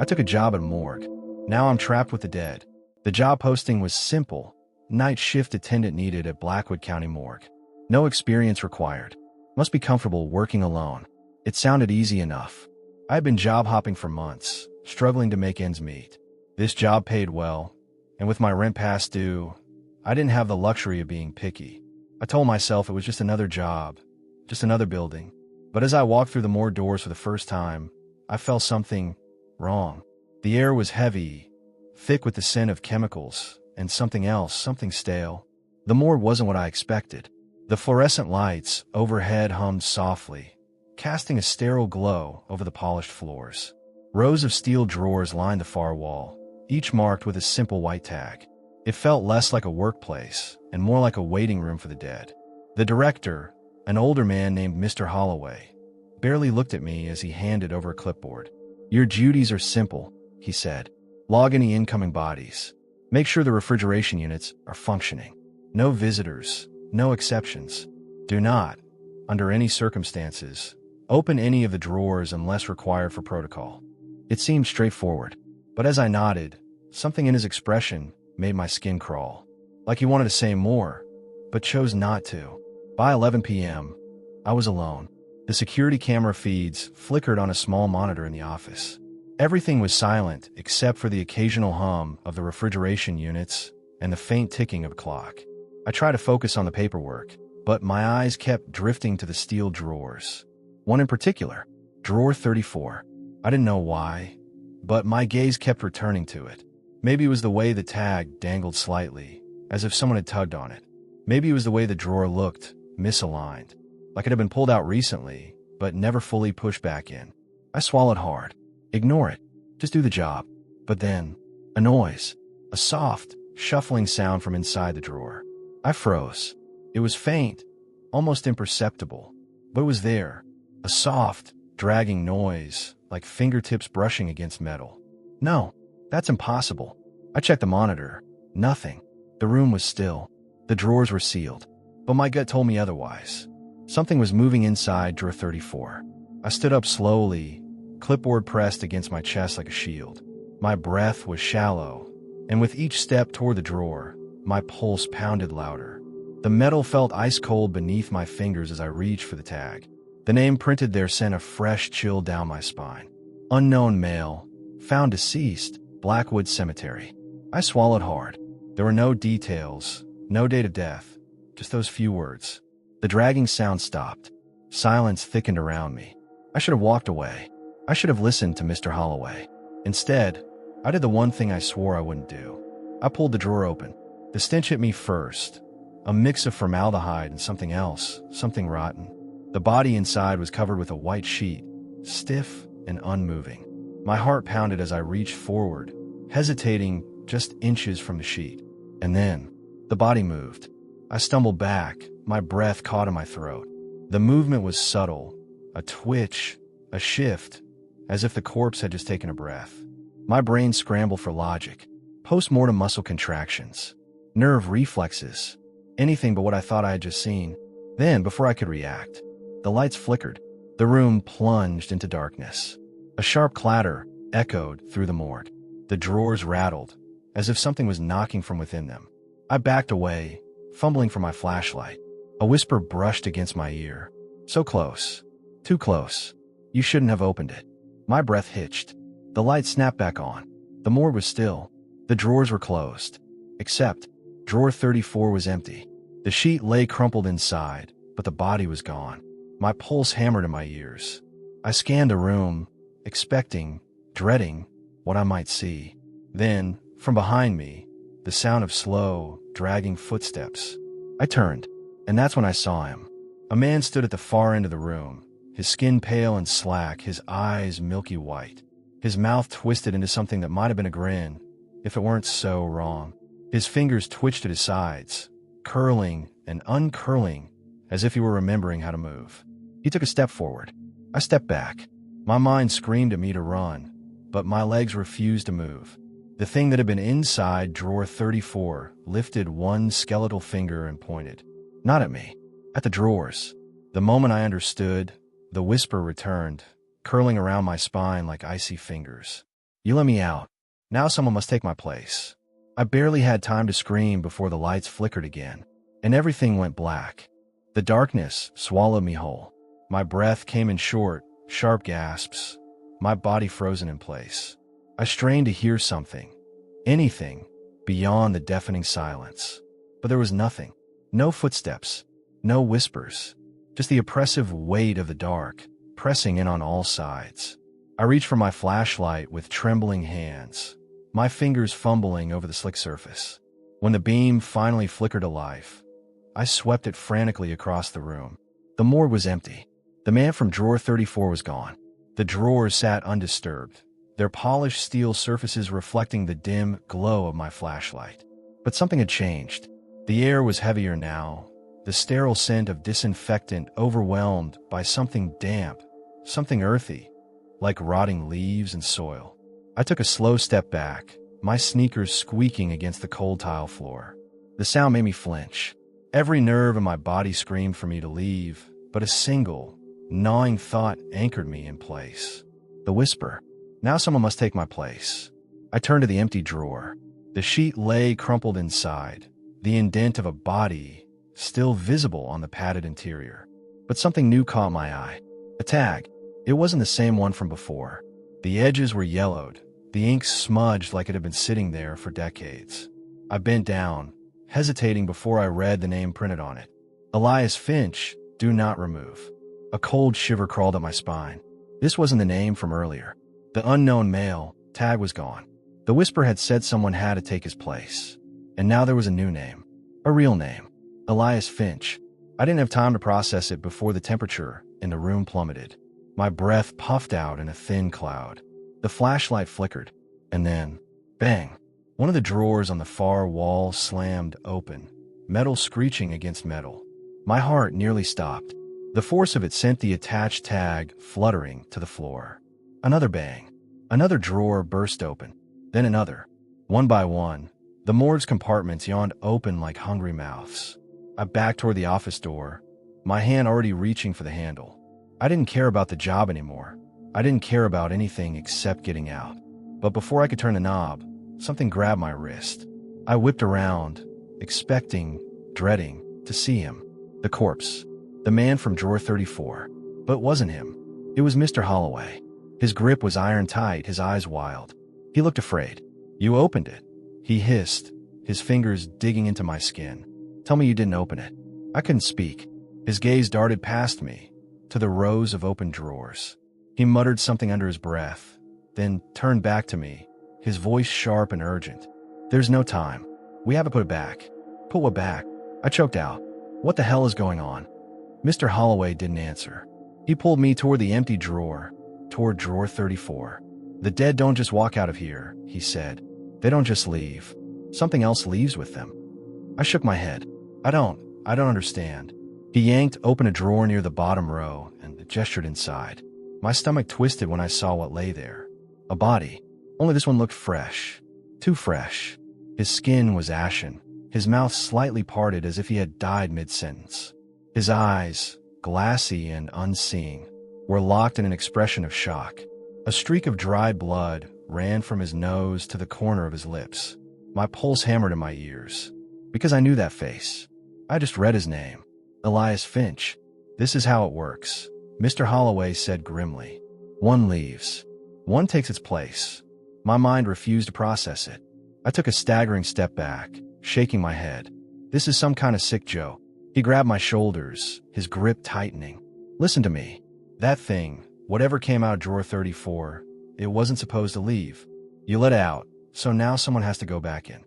I took a job at a morgue. Now I'm trapped with the dead. The job posting was simple. Night shift attendant needed at Blackwood County Morgue. No experience required. Must be comfortable working alone. It sounded easy enough. I had been job hopping for months, struggling to make ends meet. This job paid well, and with my rent past due, I didn't have the luxury of being picky. I told myself it was just another job, just another building. But as I walked through the morgue doors for the first time, I felt something wrong. The air was heavy, thick with the scent of chemicals, and something else, something stale. The morgue wasn't what I expected. The fluorescent lights overhead hummed softly, casting a sterile glow over the polished floors. Rows of steel drawers lined the far wall, each marked with a simple white tag. It felt less like a workplace and more like a waiting room for the dead. The director, an older man named Mr. Holloway, barely looked at me as he handed over a clipboard. "Your duties are simple," he said. "Log any incoming bodies. Make sure the refrigeration units are functioning. No visitors, no exceptions. Do not, under any circumstances, open any of the drawers unless required for protocol." It seemed straightforward, but as I nodded, something in his expression made my skin crawl. Like he wanted to say more, but chose not to. By 11 p.m., I was alone. The security camera feeds flickered on a small monitor in the office. Everything was silent except for the occasional hum of the refrigeration units and the faint ticking of a clock. I tried to focus on the paperwork, but my eyes kept drifting to the steel drawers. One in particular, drawer 34. I didn't know why, but my gaze kept returning to it. Maybe it was the way the tag dangled slightly, as if someone had tugged on it. Maybe it was the way the drawer looked misaligned, like it had been pulled out recently, but never fully pushed back in. I swallowed hard. Ignore it. Just do the job. But then, a noise. A soft, shuffling sound from inside the drawer. I froze. It was faint, almost imperceptible, but it was there. A soft, dragging noise, like fingertips brushing against metal. No, that's impossible. I checked the monitor. Nothing. The room was still. The drawers were sealed. But my gut told me otherwise. Something was moving inside drawer 34. I stood up slowly, clipboard pressed against my chest like a shield. My breath was shallow, and with each step toward the drawer, my pulse pounded louder. The metal felt ice cold beneath my fingers as I reached for the tag. The name printed there sent a fresh chill down my spine. Unknown male, found deceased, Blackwood Cemetery. I swallowed hard. There were no details, no date of death, just those few words. The dragging sound stopped. Silence thickened around me. I should have walked away. I should have listened to Mr. Holloway. Instead, I did the one thing I swore I wouldn't do. I pulled the drawer open. The stench hit me first, a mix of formaldehyde and something else, something rotten. The body inside was covered with a white sheet, stiff and unmoving. My heart pounded as I reached forward, hesitating just inches from the sheet. And then, the body moved. I stumbled back, my breath caught in my throat. The movement was subtle, a twitch, a shift, as if the corpse had just taken a breath. My brain scrambled for logic, post-mortem muscle contractions, nerve reflexes, anything but what I thought I had just seen. Then, before I could react, the lights flickered. The room plunged into darkness. A sharp clatter echoed through the morgue. The drawers rattled, as if something was knocking from within them. I backed away, fumbling for my flashlight. A whisper brushed against my ear. "So close. Too close. You shouldn't have opened it." My breath hitched. The light snapped back on. The morgue was still. The drawers were closed. Except, drawer 34 was empty. The sheet lay crumpled inside, but the body was gone. My pulse hammered in my ears. I scanned the room, expecting, dreading, what I might see. Then, from behind me, the sound of slow, dragging footsteps. I turned, and that's when I saw him. A man stood at the far end of the room, his skin pale and slack, his eyes milky white. His mouth twisted into something that might have been a grin, if it weren't so wrong. His fingers twitched at his sides, curling and uncurling, as if he were remembering how to move. He took a step forward. I stepped back. My mind screamed at me to run, but my legs refused to move. The thing that had been inside drawer 34 lifted one skeletal finger and pointed. Not at me, at the drawers. The moment I understood, the whisper returned, curling around my spine like icy fingers. You let me out. Now someone must take my place. I barely had time to scream before the lights flickered again, and everything went black. The darkness swallowed me whole. My breath came in short, sharp gasps, my body frozen in place. I strained to hear something, anything, beyond the deafening silence. But there was nothing. No footsteps, no whispers, just the oppressive weight of the dark, pressing in on all sides. I reached for my flashlight with trembling hands, my fingers fumbling over the slick surface. When the beam finally flickered to life, I swept it frantically across the room. The morgue was empty. The man from drawer 34 was gone. The drawers sat undisturbed, their polished steel surfaces reflecting the dim glow of my flashlight. But something had changed. The air was heavier now, the sterile scent of disinfectant overwhelmed by something damp, something earthy, like rotting leaves and soil. I took a slow step back, my sneakers squeaking against the cold tile floor. The sound made me flinch. Every nerve in my body screamed for me to leave, but a single, gnawing thought anchored me in place. The whisper. Now someone must take my place. I turned to the empty drawer. The sheet lay crumpled inside, the indent of a body still visible on the padded interior. But something new caught my eye. A tag. It wasn't the same one from before. The edges were yellowed, the ink smudged like it had been sitting there for decades. I bent down, hesitating before I read the name printed on it. Elias Finch, do not remove. A cold shiver crawled up my spine. This wasn't the name from earlier. The unknown male tag was gone. The whisper had said someone had to take his place. And now there was a new name. A real name. Elias Finch. I didn't have time to process it before the temperature in the room plummeted. My breath puffed out in a thin cloud. The flashlight flickered. And then, bang! One of the drawers on the far wall slammed open, metal screeching against metal. My heart nearly stopped. The force of it sent the attached tag fluttering to the floor. Another bang. Another drawer burst open. Then another. One by one, the morgue's compartments yawned open like hungry mouths. I backed toward the office door, my hand already reaching for the handle. I didn't care about the job anymore. I didn't care about anything except getting out. But before I could turn the knob, something grabbed my wrist. I whipped around, expecting, dreading, to see him. The corpse. The man from drawer 34. But it wasn't him. It was Mr. Holloway. His grip was iron tight, his eyes wild. He looked afraid. You opened it, he hissed, his fingers digging into my skin. Tell me you didn't open it. I couldn't speak. His gaze darted past me, to the rows of open drawers. He muttered something under his breath, then turned back to me, his voice sharp and urgent. There's no time. We have to put it back. Put what back? I choked out. What the hell is going on? Mr. Holloway didn't answer. He pulled me toward the empty drawer, toward drawer 34. The dead don't just walk out of here, he said. They don't just leave. Something else leaves with them. I shook my head. I don't understand. He yanked open a drawer near the bottom row and gestured inside. My stomach twisted when I saw what lay there. A body. Only this one looked fresh. Too fresh. His skin was ashen, his mouth slightly parted as if he had died mid-sentence. His eyes, glassy and unseeing, were locked in an expression of shock. A streak of dried blood ran from his nose to the corner of his lips. My pulse hammered in my ears. Because I knew that face. I just read his name. Elias Finch. This is how it works, Mr. Holloway said grimly. One leaves. One takes its place. My mind refused to process it. I took a staggering step back, shaking my head. This is some kind of sick joke. He grabbed my shoulders, his grip tightening. Listen to me. That thing, whatever came out of drawer 34, it wasn't supposed to leave. You let it out, so now someone has to go back in.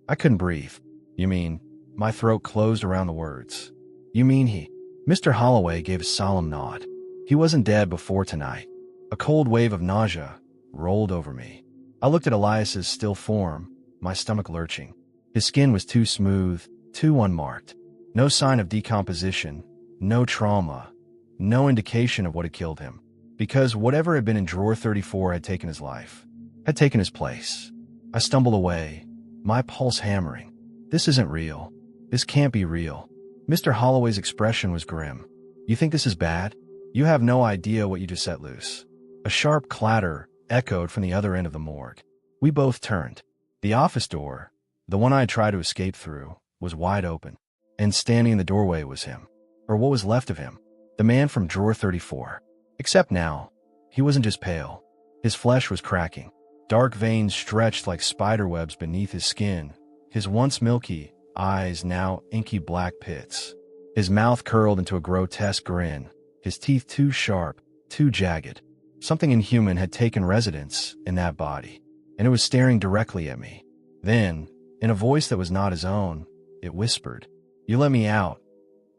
I couldn't breathe. You mean? My throat closed around the words. You mean he? Mr. Holloway gave a solemn nod. He wasn't dead before tonight. A cold wave of nausea rolled over me. I looked at Elias's still form, my stomach lurching. His skin was too smooth, too unmarked. No sign of decomposition, no trauma, no indication of what had killed him. Because whatever had been in drawer 34 had taken his life, had taken his place. I stumbled away, my pulse hammering. This isn't real. This can't be real. Mr. Holloway's expression was grim. You think this is bad? You have no idea what you just set loose. A sharp clatter echoed from the other end of the morgue. We both turned. The office door, the one I had tried to escape through, was wide open, and standing in the doorway was him, or what was left of him, the man from drawer 34. Except now, he wasn't just pale. His flesh was cracking. Dark veins stretched like spiderwebs beneath his skin, his once milky eyes now inky black pits. His mouth curled into a grotesque grin, his teeth too sharp, too jagged. Something inhuman had taken residence in that body, and it was staring directly at me. Then, in a voice that was not his own, it whispered, "You let me out.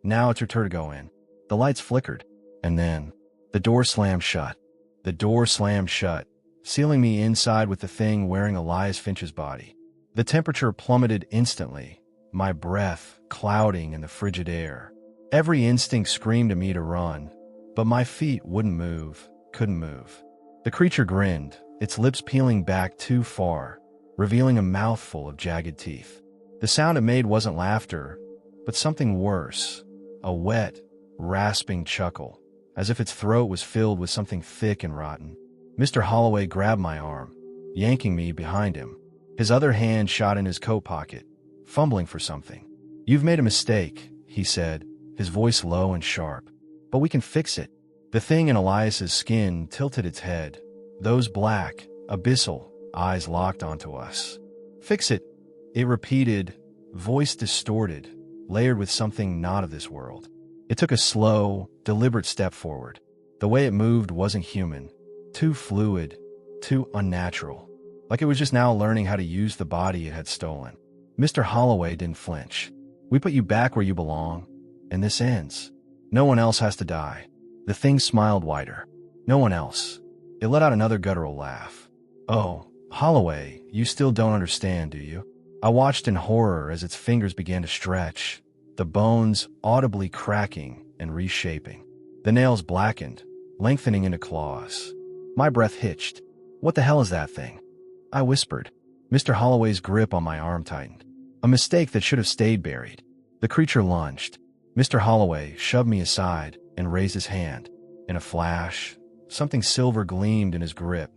Now it's your turn to go in." The lights flickered, and then the door slammed shut. The door slammed shut, sealing me inside with the thing wearing Elias Finch's body. The temperature plummeted instantly, my breath clouding in the frigid air. Every instinct screamed to me to run, but my feet wouldn't move, couldn't move. The creature grinned, its lips peeling back too far, revealing a mouthful of jagged teeth. The sound it made wasn't laughter, but something worse, a wet, rasping chuckle, as if its throat was filled with something thick and rotten. Mr. Holloway grabbed my arm, yanking me behind him. His other hand shot in his coat pocket, fumbling for something. "You've made a mistake," he said, his voice low and sharp. "But we can fix it." The thing in Elias's skin tilted its head, those black, abyssal eyes locked onto us. "Fix it," it repeated, voice distorted, layered with something not of this world. It took a slow, deliberate step forward. The way it moved wasn't human, too fluid, too unnatural, like it was just now learning how to use the body it had stolen. Mr. Holloway didn't flinch. "We put you back where you belong, and this ends. No one else has to die." The thing smiled wider. "No one else." It let out another guttural laugh. "Oh, Holloway, you still don't understand, do you?" I watched in horror as its fingers began to stretch, the bones audibly cracking and reshaping. The nails blackened, lengthening into claws. My breath hitched. "What the hell is that thing?" I whispered. Mr. Holloway's grip on my arm tightened. A mistake that should have stayed buried. The creature lunged. Mr. Holloway shoved me aside and raised his hand. In a flash, something silver gleamed in his grip.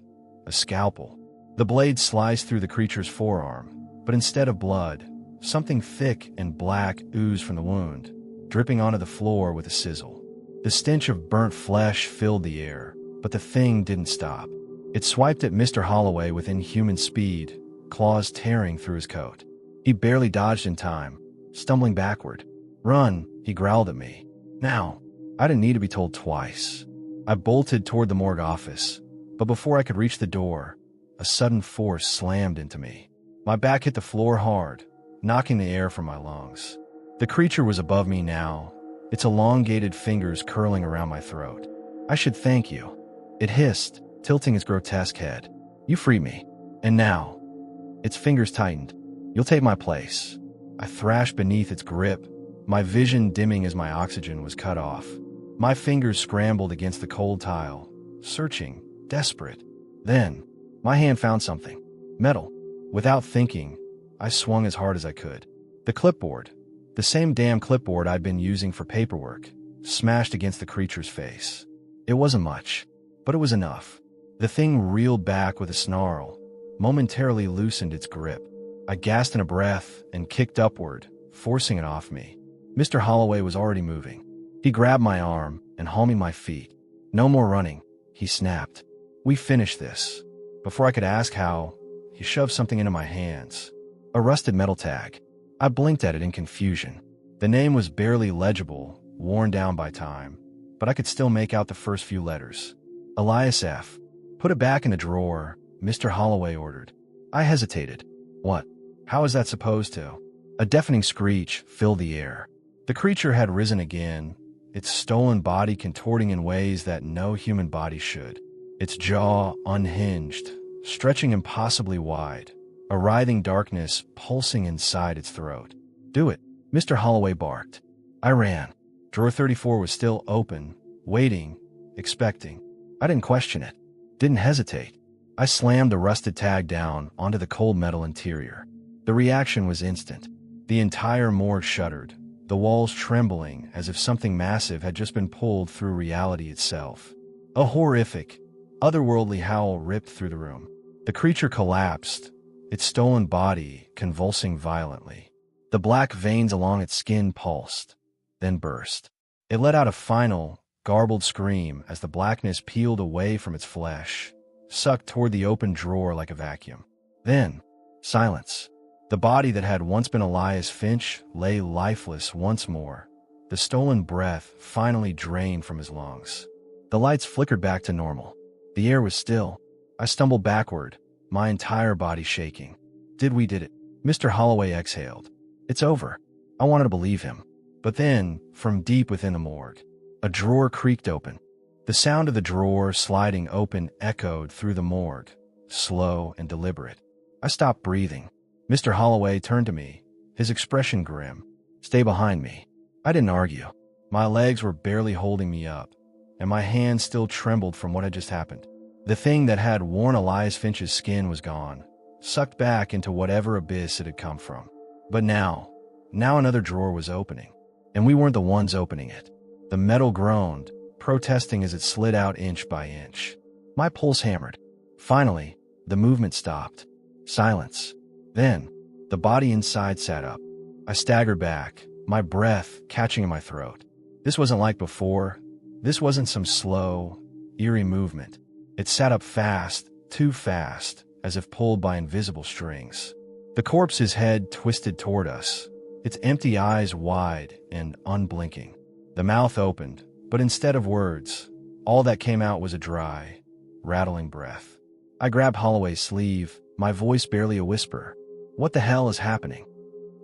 A scalpel. The blade sliced through the creature's forearm, but instead of blood, something thick and black oozed from the wound, dripping onto the floor with a sizzle. The stench of burnt flesh filled the air, but the thing didn't stop. It swiped at Mr. Holloway with inhuman speed, claws tearing through his coat. He barely dodged in time, stumbling backward. "Run," he growled at me. "Now." I didn't need to be told twice. I bolted toward the morgue office, but before I could reach the door, a sudden force slammed into me. My back hit the floor hard, knocking the air from my lungs. The creature was above me now, its elongated fingers curling around my throat. "I should thank you," it hissed, tilting its grotesque head. "You freed me. And now..." Its fingers tightened. "You'll take my place." I thrashed beneath its grip, my vision dimming as my oxygen was cut off. My fingers scrambled against the cold tile, searching, desperate. Then, my hand found something. Metal. Without thinking, I swung as hard as I could. The clipboard, the same damn clipboard I'd been using for paperwork, smashed against the creature's face. It wasn't much, but it was enough. The thing reeled back with a snarl, momentarily loosened its grip. I gasped in a breath and kicked upward, forcing it off me. Mr. Holloway was already moving. He grabbed my arm and hauled me my feet. "No more running," he snapped. "We finished this." Before I could ask how, he shoved something into my hands. A rusted metal tag. I blinked at it in confusion. The name was barely legible, worn down by time, but I could still make out the first few letters. Elias F. "Put it back in the drawer," Mr. Holloway ordered. I hesitated. What? How is that supposed to? A deafening screech filled the air. The creature had risen again, its stolen body contorting in ways that no human body should. Its jaw unhinged, stretching impossibly wide, a writhing darkness pulsing inside its throat. "Do it," Mr. Holloway barked. I ran. Drawer 34 was still open, waiting, expecting. I didn't question it, didn't hesitate. I slammed the rusted tag down onto the cold metal interior. The reaction was instant. The entire morgue shuddered, the walls trembling as if something massive had just been pulled through reality itself. A horrific, Otherworldly howl ripped through the room. The creature collapsed, its stolen body convulsing violently. The black veins along its skin pulsed, then burst. It let out a final, garbled scream as the blackness peeled away from its flesh, sucked toward the open drawer like a vacuum. Then, silence. The body that had once been Elias Finch lay lifeless once more, the stolen breath finally drained from his lungs. The lights flickered back to normal. The air was still. I stumbled backward, my entire body shaking. Did it? Mr. Holloway exhaled. It's over. I wanted to believe him. But then, from deep within the morgue, a drawer creaked open. The sound of the drawer sliding open echoed through the morgue, slow and deliberate. I stopped breathing. Mr. Holloway turned to me, his expression grim. Stay behind me. I didn't argue. My legs were barely holding me up, and my hands still trembled from what had just happened. The thing that had worn Elias Finch's skin was gone, sucked back into whatever abyss it had come from. But now another drawer was opening, and we weren't the ones opening it. The metal groaned, protesting as it slid out inch by inch. My pulse hammered. Finally, the movement stopped. Silence. Then, the body inside sat up. I staggered back, my breath catching in my throat. This wasn't like before. This wasn't some slow, eerie movement. It sat up fast, too fast, as if pulled by invisible strings. The corpse's head twisted toward us, its empty eyes wide and unblinking. The mouth opened, but instead of words, all that came out was a dry, rattling breath. I grabbed Holloway's sleeve, my voice barely a whisper. What the hell is happening?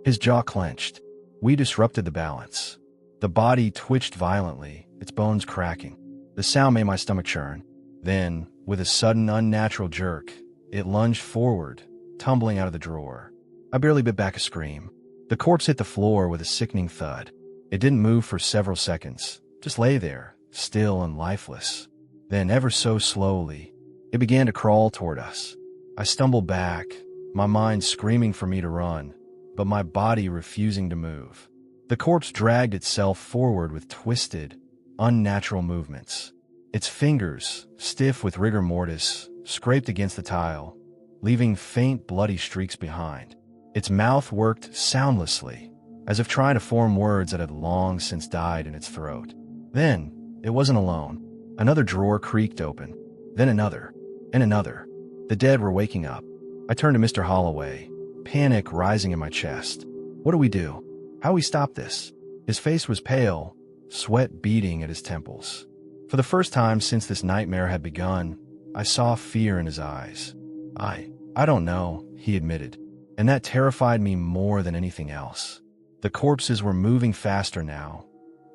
His jaw clenched. We disrupted the balance. The body twitched violently, its bones cracking. The sound made my stomach churn. Then, with a sudden, unnatural jerk, it lunged forward, tumbling out of the drawer. I barely bit back a scream. The corpse hit the floor with a sickening thud. It didn't move for several seconds, just lay there, still and lifeless. Then, ever so slowly, it began to crawl toward us. I stumbled back, my mind screaming for me to run, but my body refusing to move. The corpse dragged itself forward with twisted, unnatural movements. Its fingers, stiff with rigor mortis, scraped against the tile, leaving faint bloody streaks behind. Its mouth worked soundlessly, as if trying to form words that had long since died in its throat. Then, it wasn't alone. Another drawer creaked open, then another, and another. The dead were waking up. I turned to Mr. Holloway, panic rising in my chest. What do we do? How do we stop this? His face was pale, sweat beading at his temples. For the first time since this nightmare had begun, I saw fear in his eyes. I don't know, he admitted, and that terrified me more than anything else. The corpses were moving faster now,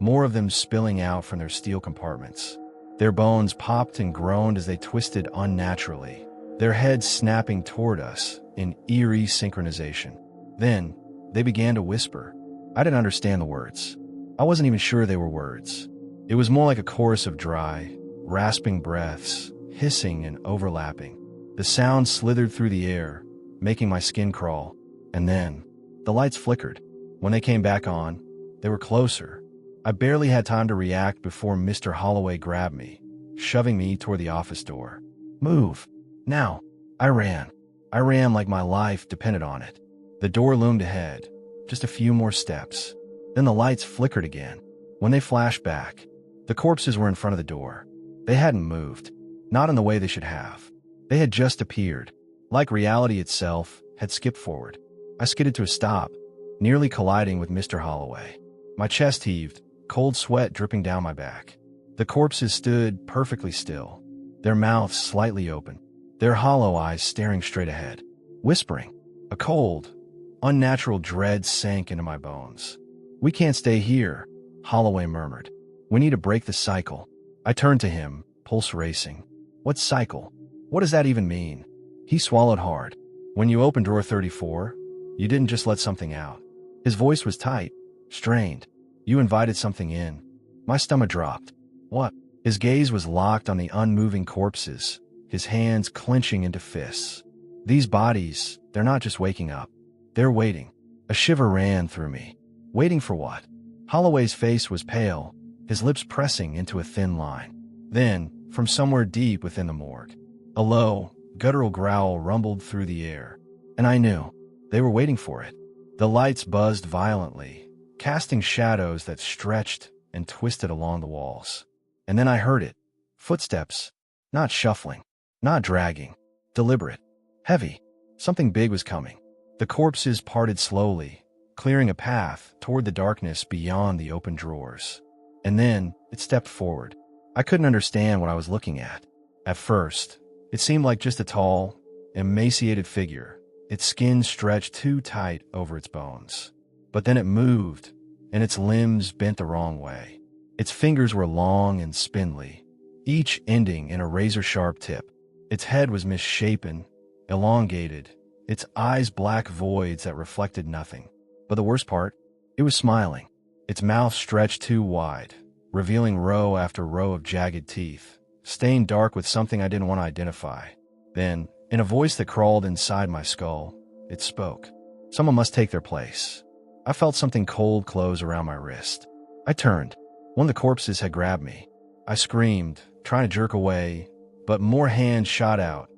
more of them spilling out from their steel compartments. Their bones popped and groaned as they twisted unnaturally, their heads snapping toward us in eerie synchronization. Then, they began to whisper. I didn't understand the words. I wasn't even sure they were words. It was more like a chorus of dry, rasping breaths, hissing and overlapping. The sound slithered through the air, making my skin crawl. And then, the lights flickered. When they came back on, they were closer. I barely had time to react before Mr. Holloway grabbed me, shoving me toward the office door. Move. Now. I ran. I ran like my life depended on it. The door loomed ahead. Just a few more steps. Then the lights flickered again. When they flashed back, the corpses were in front of the door. They hadn't moved. Not in the way they should have. They had just appeared. Like reality itself, had skipped forward. I skidded to a stop, nearly colliding with Mr. Holloway. My chest heaved, cold sweat dripping down my back. The corpses stood perfectly still, their mouths slightly open, their hollow eyes staring straight ahead, whispering. A cold, unnatural dread sank into my bones. We can't stay here, Holloway murmured. We need to break the cycle. I turned to him, pulse racing. What cycle? What does that even mean? He swallowed hard. When you opened drawer 34, you didn't just let something out. His voice was tight, strained. You invited something in. My stomach dropped. What? His gaze was locked on the unmoving corpses, his hands clenching into fists. These bodies, they're not just waking up. They're waiting. A shiver ran through me. Waiting for what? Holloway's face was pale, his lips pressing into a thin line. Then, from somewhere deep within the morgue. A low, guttural growl rumbled through the air, and I knew they were waiting for it. The lights buzzed violently, casting shadows that stretched and twisted along the walls. And then I heard it. Footsteps, not shuffling, not dragging, deliberate, heavy. Something big was coming. The corpses parted slowly, clearing a path toward the darkness beyond the open drawers. And then it stepped forward. I couldn't understand what I was looking at. At first, it seemed like just a tall, emaciated figure, its skin stretched too tight over its bones. But then it moved, and its limbs bent the wrong way. Its fingers were long and spindly, each ending in a razor-sharp tip. Its head was misshapen, elongated, its eyes black voids that reflected nothing. But the worst part, it was smiling. Its mouth stretched too wide, revealing row after row of jagged teeth, stained dark with something I didn't want to identify. Then, in a voice that crawled inside my skull, it spoke. Someone must take their place. I felt something cold close around my wrist. I turned. One of the corpses had grabbed me. I screamed, trying to jerk away, but more hands shot out,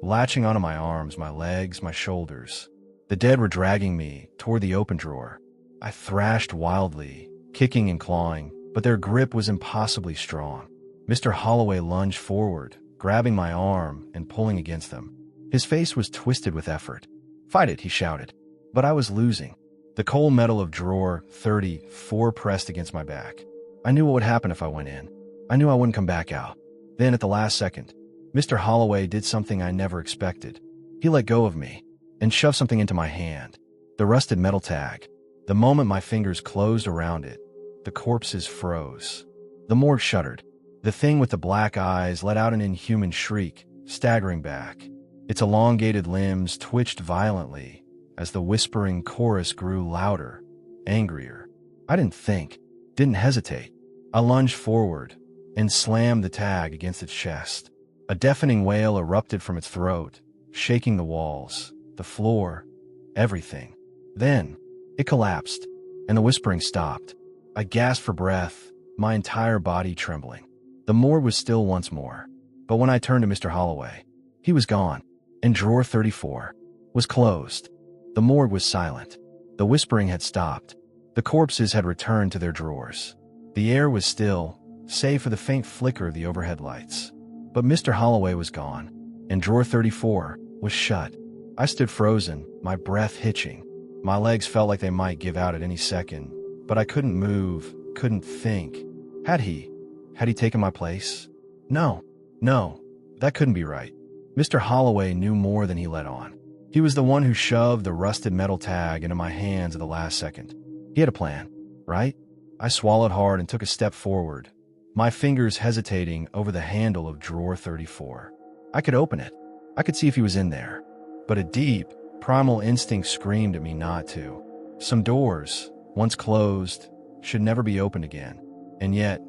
latching onto my arms, my legs, my shoulders. The dead were dragging me toward the open drawer. I thrashed wildly, kicking and clawing, but their grip was impossibly strong. Mr. Holloway lunged forward, grabbing my arm and pulling against them. His face was twisted with effort. "Fight it," he shouted. But I was losing. The cold metal of drawer 34 pressed against my back. I knew what would happen if I went in. I knew I wouldn't come back out. Then, at the last second, Mr. Holloway did something I never expected. He let go of me and shoved something into my hand. The rusted metal tag. The moment my fingers closed around it, the corpses froze. The morgue shuddered. The thing with the black eyes let out an inhuman shriek, staggering back. Its elongated limbs twitched violently as the whispering chorus grew louder, angrier. I didn't think, didn't hesitate. I lunged forward and slammed the tag against its chest. A deafening wail erupted from its throat, shaking the walls, the floor, everything. Then, it collapsed, and the whispering stopped. I gasped for breath, my entire body trembling. The morgue was still once more, but when I turned to Mr. Holloway, he was gone, and drawer 34 was closed. The morgue was silent. The whispering had stopped. The corpses had returned to their drawers. The air was still, save for the faint flicker of the overhead lights. But Mr. Holloway was gone, and drawer 34 was shut. I stood frozen, my breath hitching. My legs felt like they might give out at any second, but I couldn't move, couldn't think. Had he taken my place? No, that couldn't be right. Mr. Holloway knew more than he let on. He was the one who shoved the rusted metal tag into my hands at the last second. He had a plan, right? I swallowed hard and took a step forward, my fingers hesitating over the handle of drawer 34. I could open it. I could see if he was in there. But a deep, primal instinct screamed at me not to. Some doors, once closed, should never be opened again. And yet,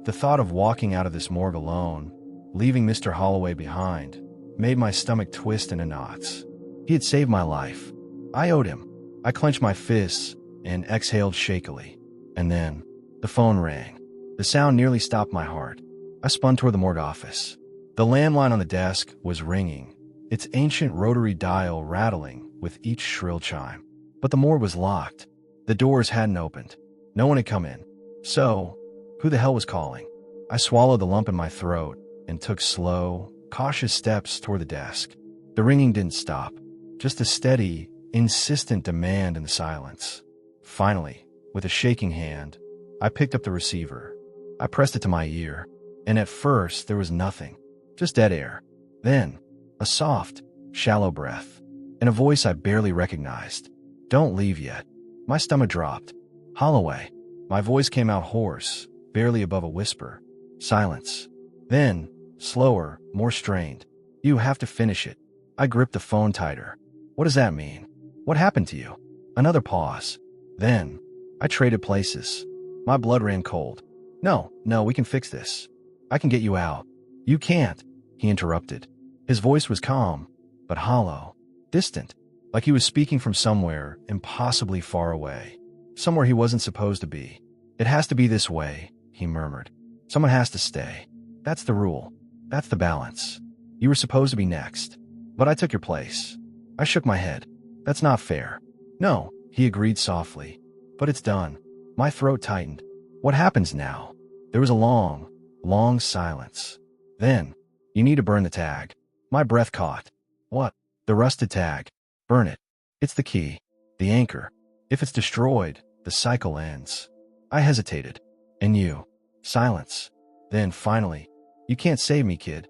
the thought of walking out of this morgue alone, leaving Mr. Holloway behind, made my stomach twist into knots. He had saved my life. I owed him. I clenched my fists and exhaled shakily. And then, the phone rang. The sound nearly stopped my heart. I spun toward the morgue office. The landline on the desk was ringing, its ancient rotary dial rattling with each shrill chime. But the morgue was locked. The doors hadn't opened. No one had come in. So, who the hell was calling? I swallowed the lump in my throat and took slow, cautious steps toward the desk. The ringing didn't stop, just a steady, insistent demand in the silence. Finally, with a shaking hand, I picked up the receiver. I pressed it to my ear, and at first there was nothing, just dead air. Then, a soft, shallow breath, and a voice I barely recognized. "Don't leave yet." My stomach dropped. "Holloway." My voice came out hoarse, barely above a whisper. Silence. Then, slower, more strained. "You have to finish it." I gripped the phone tighter. "What does that mean? What happened to you?" Another pause. Then, I traded places. My blood ran cold. No, we can fix this. I can get you out." "You can't," he interrupted. His voice was calm, but hollow, distant, like he was speaking from somewhere impossibly far away, somewhere he wasn't supposed to be. "It has to be this way," he murmured. "Someone has to stay. That's the rule." That's the balance. You were supposed to be next, but I took your place. I shook my head. That's not fair. No, he agreed softly. But it's done. My throat tightened. What happens now? There was a long, long silence. Then, you need to burn the tag. My breath caught. What? The rusted tag. Burn it. It's the key. The anchor. If it's destroyed, the cycle ends. I hesitated. And you? Silence. Then, finally, you can't save me, kid.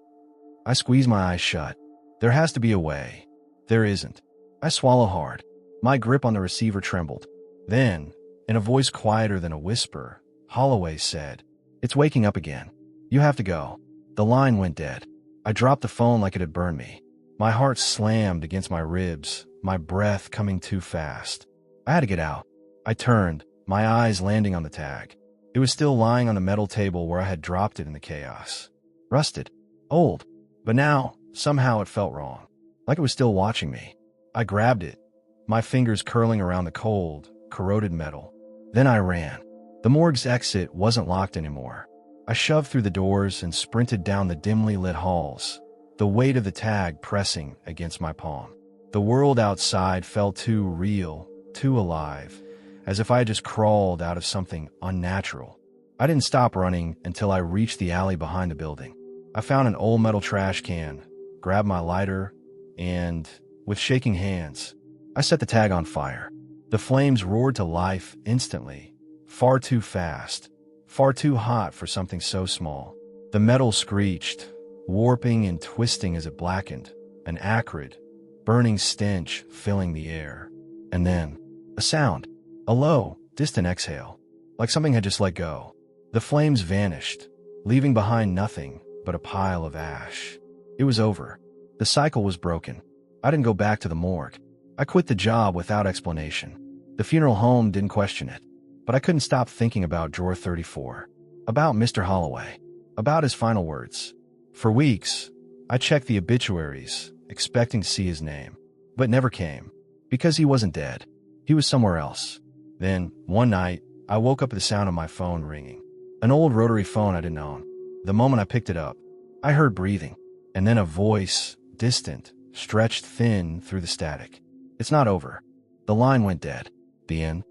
I squeezed my eyes shut. There has to be a way. There isn't. I swallow hard. My grip on the receiver trembled. Then, in a voice quieter than a whisper, Holloway said, "It's waking up again. You have to go." The line went dead. I dropped the phone like it had burned me. My heart slammed against my ribs, my breath coming too fast. I had to get out. I turned, my eyes landing on the tag. It was still lying on the metal table where I had dropped it in the chaos. Rusted. Old. But now, somehow it felt wrong. Like it was still watching me. I grabbed it, my fingers curling around the cold, corroded metal. Then I ran. The morgue's exit wasn't locked anymore. I shoved through the doors and sprinted down the dimly lit halls, the weight of the tag pressing against my palm. The world outside felt too real, too alive, as if I had just crawled out of something unnatural. I didn't stop running until I reached the alley behind the building. I found an old metal trash can, grabbed my lighter, and, with shaking hands, I set the tag on fire. The flames roared to life instantly, far too fast, far too hot for something so small. The metal screeched, warping and twisting as it blackened, an acrid, burning stench filling the air. And then, a sound, a low, distant exhale, like something had just let go. The flames vanished, leaving behind nothing but a pile of ash. It was over. The cycle was broken. I didn't go back to the morgue. I quit the job without explanation. The funeral home didn't question it. But I couldn't stop thinking about Drawer 34, about Mr. Holloway, about his final words. For weeks, I checked the obituaries, expecting to see his name, but never came, because he wasn't dead. He was somewhere else. Then, one night, I woke up at the sound of my phone ringing. An old rotary phone I didn't own. The moment I picked it up, I heard breathing, and then a voice, distant, stretched thin through the static. "It's not over." The line went dead. The end.